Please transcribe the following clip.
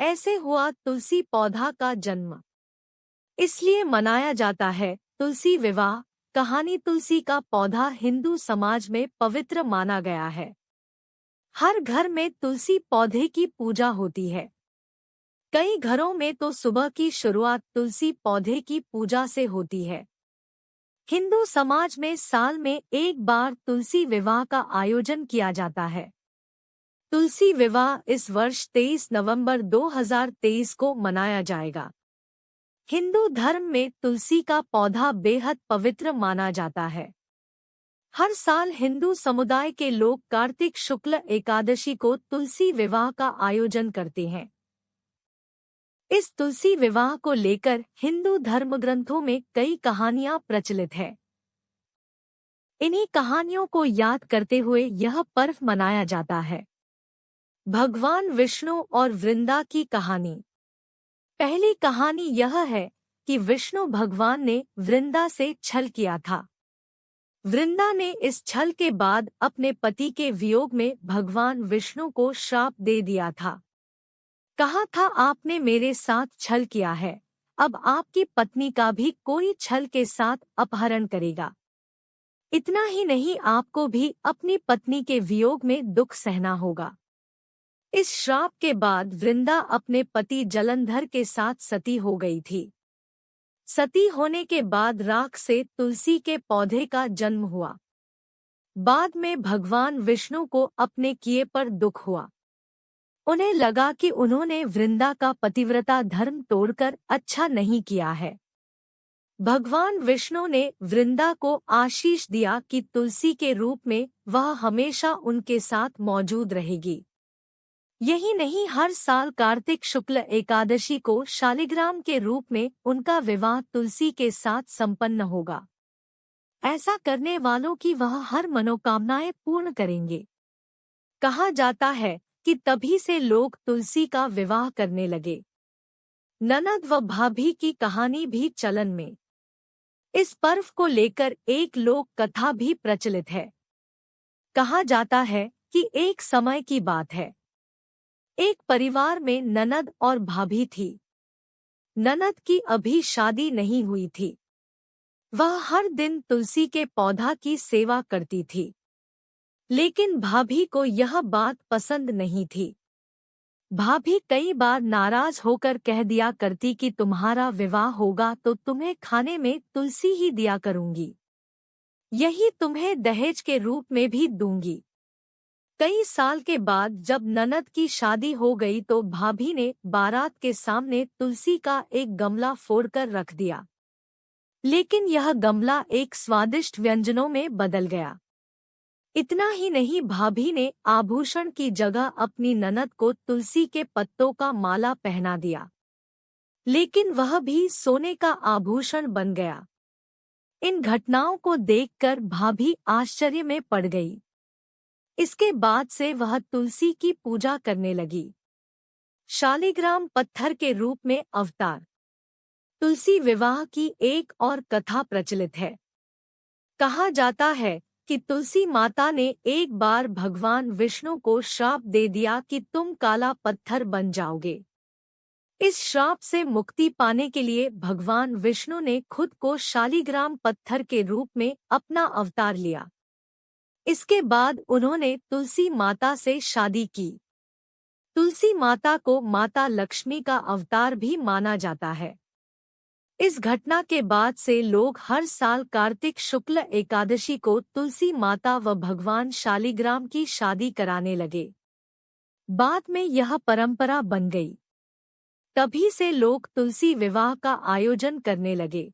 ऐसे हुआ तुलसी पौधा का जन्म। इसलिए मनाया जाता है तुलसी विवाह। कहानी तुलसी का पौधा हिंदू समाज में पवित्र माना गया है। हर घर में तुलसी पौधे की पूजा होती है। कई घरों में तो सुबह की शुरुआत तुलसी पौधे की पूजा से होती है। हिंदू समाज में साल में एक बार तुलसी विवाह का आयोजन किया जाता है। तुलसी विवाह इस वर्ष 23 नवंबर 2023 को मनाया जाएगा। हिंदू धर्म में तुलसी का पौधा बेहद पवित्र माना जाता है। हर साल हिंदू समुदाय के लोग कार्तिक शुक्ल एकादशी को तुलसी विवाह का आयोजन करते हैं। इस तुलसी विवाह को लेकर हिंदू धर्मग्रंथों में कई कहानियां प्रचलित है। इन्हीं कहानियों को याद करते हुए यह पर्व मनाया जाता है। भगवान विष्णु और वृंदा की कहानी। पहली कहानी यह है कि विष्णु भगवान ने वृंदा से छल किया था। वृंदा ने इस छल के बाद अपने पति के वियोग में भगवान विष्णु को श्राप दे दिया था। कहा था, आपने मेरे साथ छल किया है, अब आपकी पत्नी का भी कोई छल के साथ अपहरण करेगा। इतना ही नहीं, आपको भी अपनी पत्नी के वियोग में दुख सहना होगा। इस श्राप के बाद वृंदा अपने पति जलंधर के साथ सती हो गई थी। सती होने के बाद राख से तुलसी के पौधे का जन्म हुआ। बाद में भगवान विष्णु को अपने किए पर दुख हुआ। उन्हें लगा कि उन्होंने वृंदा का पतिव्रता धर्म तोड़कर अच्छा नहीं किया है। भगवान विष्णु ने वृंदा को आशीष दिया कि तुलसी के रूप में वह हमेशा उनके साथ मौजूद रहेगी। यही नहीं, हर साल कार्तिक शुक्ल एकादशी को शालिग्राम के रूप में उनका विवाह तुलसी के साथ संपन्न होगा। ऐसा करने वालों की वह हर मनोकामनाएं पूर्ण करेंगे। कहा जाता है कि तभी से लोग तुलसी का विवाह करने लगे। ननद व भाभी की कहानी भी चलन में। इस पर्व को लेकर एक लोक कथा भी प्रचलित है। कहा जाता है कि एक समय की बात है। एक परिवार में ननद और भाभी थी। ननद की अभी शादी नहीं हुई थी। वह हर दिन तुलसी के पौधा की सेवा करती थी। लेकिन भाभी को यह बात पसंद नहीं थी। भाभी कई बार नाराज होकर कह दिया करती कि तुम्हारा विवाह होगा तो तुम्हें खाने में तुलसी ही दिया करूंगी, यही तुम्हें दहेज के रूप में भी दूंगी। कई साल के बाद जब ननद की शादी हो गई तो भाभी ने बारात के सामने तुलसी का एक गमला फोड़कर रख दिया। लेकिन यह गमला एक स्वादिष्ट व्यंजनों में बदल गया। इतना ही नहीं, भाभी ने आभूषण की जगह अपनी ननद को तुलसी के पत्तों का माला पहना दिया। लेकिन वह भी सोने का आभूषण बन गया। इन घटनाओं को देखकर भाभी आश्चर्य में पड़ गई। इसके बाद से वह तुलसी की पूजा करने लगी। शालिग्राम पत्थर के रूप में अवतार। तुलसी विवाह की एक और कथा प्रचलित है। कहा जाता है कि तुलसी माता ने एक बार भगवान विष्णु को श्राप दे दिया कि तुम काला पत्थर बन जाओगे। इस श्राप से मुक्ति पाने के लिए भगवान विष्णु ने खुद को शालिग्राम पत्थर के रूप में अपना अवतार लिया। इसके बाद उन्होंने तुलसी माता से शादी की। तुलसी माता को माता लक्ष्मी का अवतार भी माना जाता है। इस घटना के बाद से लोग हर साल कार्तिक शुक्ल एकादशी को तुलसी माता व भगवान शालिग्राम की शादी कराने लगे। बाद में यह परंपरा बन गई। तभी से लोग तुलसी विवाह का आयोजन करने लगे।